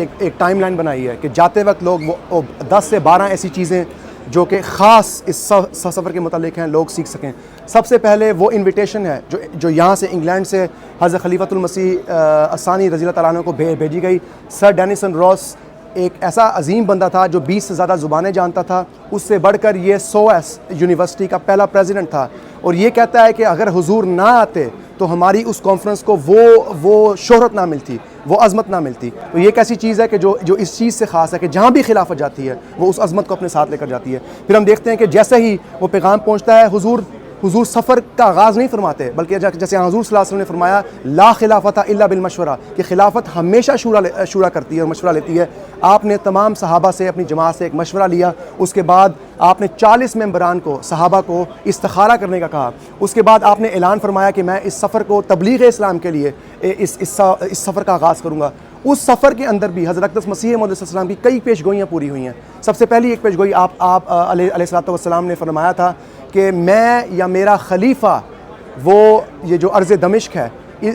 ایک time line بنائی ہے کہ جاتے وقت لوگ وہ 10 سے 12 ایسی چیزیں جو کہ خاص اس سفر کے متعلق ہیں لوگ سیکھ سکیں۔ سب سے پہلے وہ انویٹیشن ہے جو یہاں سے انگلینڈ سے حضرت خلیفۃ المسیح الثانی رضی اللہ تعالیٰ عنہ کو بھیجی گئی۔ سر ڈینیسن راس ایک ایسا عظیم بندہ تھا جو 20 سے زیادہ زبانیں جانتا تھا، اس سے بڑھ کر یہ SOAS یونیورسٹی کا پہلا پریزیڈنٹ تھا، اور یہ کہتا ہے کہ اگر حضور نہ آتے تو ہماری اس کانفرنس کو وہ شہرت نہ ملتی، وہ عظمت نہ ملتی۔ تو یہ ایک ایسی چیز ہے کہ جو اس چیز سے خاص ہے کہ جہاں بھی خلافت جاتی ہے وہ اس عظمت کو اپنے ساتھ لے کر جاتی ہے۔ پھر ہم دیکھتے ہیں کہ جیسے ہی وہ پیغام پہنچتا ہے، حضور سفر کا آغاز نہیں فرماتے، بلکہ جیسے حضور صلی اللہ علیہ وسلم نے فرمایا لا خلافت الا بالمشورہ، کہ خلافت ہمیشہ شورا کرتی ہے اور مشورہ لیتی ہے۔ آپ نے تمام صحابہ سے، اپنی جماعت سے ایک مشورہ لیا، اس کے بعد آپ نے 40 ممبران کو، صحابہ کو استخارہ کرنے کا کہا۔ اس کے بعد آپ نے اعلان فرمایا کہ میں اس سفر کو تبلیغ اسلام کے لیے اس سفر کا آغاز کروں گا۔ اس سفر کے اندر بھی حضرت اقدس مسیح موعود صلی اللہ علیہ وسلم کی کئی پیش گوئیاں پوری ہوئی ہیں۔ سب سے پہلی ایک پیش گوئی آپ علیہ الصلوۃ والسلام نے فرمایا تھا کہ میں یا میرا خلیفہ وہ یہ جو ارض دمشق ہے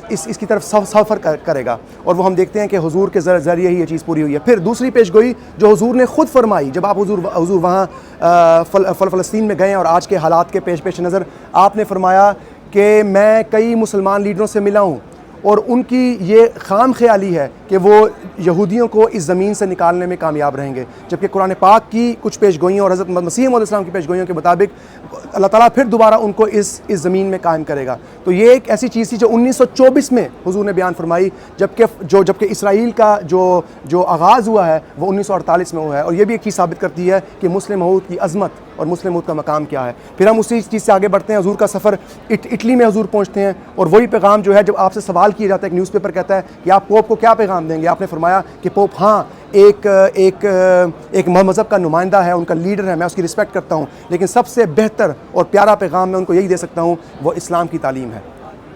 اس کی طرف سفر کرے گا، اور وہ ہم دیکھتے ہیں کہ حضور کے ذریعے ہی یہ چیز پوری ہوئی ہے۔ پھر دوسری پیش گوئی جو حضور نے خود فرمائی، جب آپ حضور وہاں فلسطین میں گئے اور آج کے حالات کے پیش نظر آپ نے فرمایا کہ میں کئی مسلمان لیڈروں سے ملا ہوں اور ان کی یہ خام خیالی ہے کہ وہ یہودیوں کو اس زمین سے نکالنے میں کامیاب رہیں گے، جبکہ قرآن پاک کی کچھ پیش گوئیوں اور حضرت مسیح موعود السلام کی پیش گوئیوں کے مطابق اللہ تعالیٰ پھر دوبارہ ان کو اس زمین میں قائم کرے گا۔ تو یہ ایک ایسی چیز تھی جو 1924 میں حضور نے بیان فرمائی، جبکہ اسرائیل کا جو آغاز ہوا ہے وہ 1948 میں ہوا ہے، اور یہ بھی ایک چیز ثابت کرتی ہے کہ مسلم عہود کی عظمت اور مسلم عہود کا مقام کیا ہے۔ پھر ہم اسی چیز سے آگے بڑھتے ہیں، حضور کا سفر اٹلی میں حضور پہنچتے ہیں، اور وہی پیغام جو ہے جب آپ سے سوال کیا جاتا ہے، ایک نیوز پیپر کہتا ہے کہ آپ پوپ کو کیا پیغام دیں گے، آپ نے فرمایا کہ پوپ ہاں ایک مذہب کا نمائندہ ہے، ان کا لیڈر ہے، میں اس کی رسپیکٹ کرتا ہوں، لیکن سب سے بہتر اور پیارا پیغام میں ان کو یہی دے سکتا ہوں، وہ اسلام کی تعلیم ہے،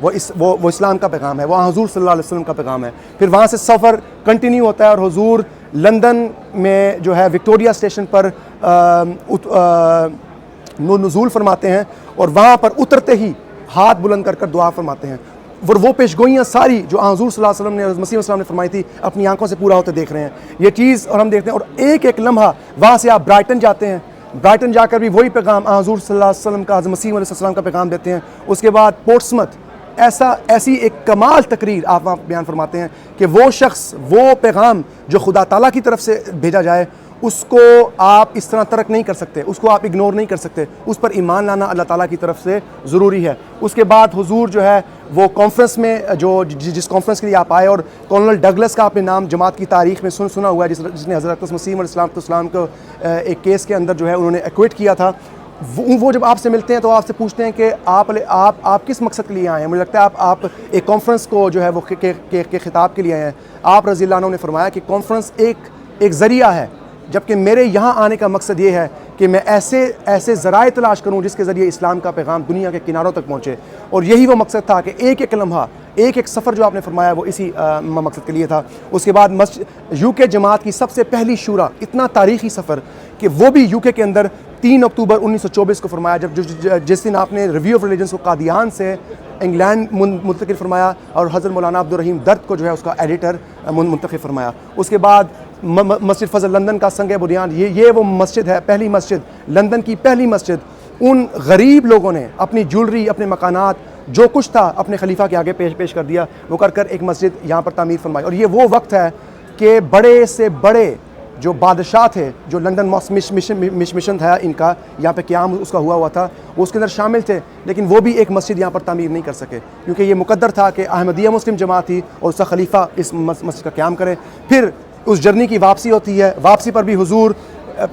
وہ اسلام کا پیغام ہے، وہاں حضور صلی اللہ علیہ وسلم کا پیغام ہے۔ پھر وہاں سے سفر کنٹینیو ہوتا ہے اور حضور لندن میں جو ہے وکٹوریہ اسٹیشن پر نزول فرماتے ہیں، اور وہاں پر اترتے ہی ہاتھ بلند کر دعا فرماتے ہیں، وہ پیش گوئیاں ساری جو حضور صلی اللہ علیہ وسلم نے، مسیح علیہ السلام نے فرمائی تھی، اپنی آنکھوں سے پورا ہوتے دیکھ رہے ہیں یہ چیز، اور ہم دیکھتے ہیں، اور ایک لمحہ وہاں سے آپ برائٹن جاتے ہیں، برائٹن جا کر بھی وہی پیغام حضور صلی اللہ علیہ وسلم کا، حضرت مسیح علیہ السلام کا پیغام دیتے ہیں۔ اس کے بعد پورٹسمتھ، ایسی ایک کمال تقریر آپ وہاں بیان فرماتے ہیں کہ وہ شخص، وہ پیغام جو خدا تعالیٰ کی طرف سے بھیجا جائے، اس کو آپ اس طرح ترک نہیں کر سکتے، اس کو آپ اگنور نہیں کر سکتے، اس پر ایمان لانا اللہ تعالیٰ کی طرف سے ضروری ہے۔ اس کے بعد حضور جو ہے وہ کانفرنس میں جس کانفرنس کے لیے آپ آئے، اور کولنل ڈگلس کا آپ نے نام جماعت کی تاریخ میں سنا ہوا ہے، جس نے حضرت مسیح علیہ السلام کو ایک کیس کے اندر جو ہے انہوں نے ایکویٹ کیا تھا۔ وہ جب آپ سے ملتے ہیں تو آپ سے پوچھتے ہیں کہ آپ کس مقصد کے لیے آئے ہیں؟ مجھے لگتا ہے آپ ایک کانفرنس کو جو ہے وہ کے خطاب کے لیے آئے ہیں۔ آپ رضی اللہ عنہ نے فرمایا کہ کانفرنس ایک ذریعہ ہے، جبکہ میرے یہاں آنے کا مقصد یہ ہے کہ میں ایسے ذرائع تلاش کروں جس کے ذریعے اسلام کا پیغام دنیا کے کناروں تک پہنچے، اور یہی وہ مقصد تھا کہ ایک لمحہ، ایک سفر جو آپ نے فرمایا وہ اسی مقصد کے لیے تھا۔ اس کے بعد UK جماعت کی سب سے پہلی شورا، اتنا تاریخی سفر کہ وہ بھی UK کے اندر 3 اکتوبر 1924 کو فرمایا، جس دن آپ نے ریویو آف ریلیجنس کو قادیان سے انگلینڈ منتقل فرمایا، اور حضرت مولانا عبدالرحیم درد کو جو ہے اس کا ایڈیٹر منتخب فرمایا۔ اس کے بعد مسجد فضل لندن کا سنگ بنیاد، یہ وہ مسجد ہے، پہلی مسجد، لندن کی پہلی مسجد، ان غریب لوگوں نے اپنی جولری، اپنے مکانات، جو کچھ تھا اپنے خلیفہ کے آگے پیش کر دیا، وہ کر ایک مسجد یہاں پر تعمیر فرمائی۔ اور یہ وہ وقت ہے کہ بڑے سے بڑے جو بادشاہ تھے، جو لندن مشن تھا ان کا، یہاں پہ قیام اس کا ہوا تھا، وہ اس کے اندر شامل تھے، لیکن وہ بھی ایک مسجد یہاں پر تعمیر نہیں کر سکے، کیونکہ یہ مقدر تھا کہ احمدیہ مسلم جماعت تھی اور اس کا خلیفہ اس مسجد کا قیام کرے۔ پھر اس جرنی کی واپسی ہوتی ہے، واپسی پر بھی حضور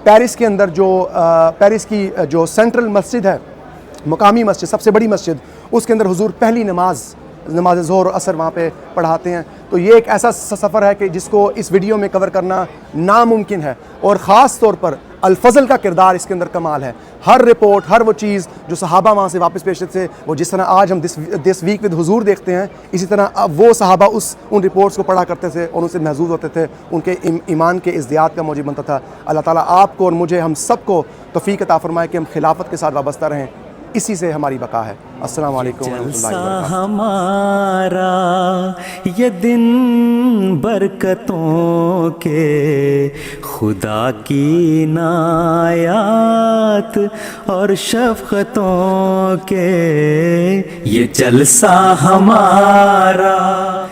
پیرس کے اندر پیرس کی جو سینٹرل مسجد ہے، مقامی مسجد، سب سے بڑی مسجد، اس کے اندر حضور پہلی نماز ظہر اور عصر وہاں پہ پڑھاتے ہیں۔ تو یہ ایک ایسا سفر ہے کہ جس کو اس ویڈیو میں کور کرنا ناممکن ہے، اور خاص طور پر الفضل کا کردار اس کے اندر کمال ہے۔ ہر رپورٹ، ہر وہ چیز جو صحابہ وہاں سے واپس پیش تھے، وہ جس طرح آج ہم دس ویک ود حضور دیکھتے ہیں، اسی طرح وہ صحابہ ان رپورٹس کو پڑھا کرتے تھے اور ان سے محظوظ ہوتے تھے، ان کے ایمان کے ازدیاد کا موجب بنتا تھا۔ اللہ تعالیٰ آپ کو اور مجھے، ہم سب کو توفیق عطا فرمائے کہ ہم خلافت کے ساتھ وابستہ رہیں۔ اسی سے ہماری بقا ہے۔ السلام علیکم ورحمۃ اللہ وبرکاتہ۔ ہمارا یہ دن برکتوں کے، خدا کی عنایات اور شفقتوں کے، یہ جلسہ ہمارا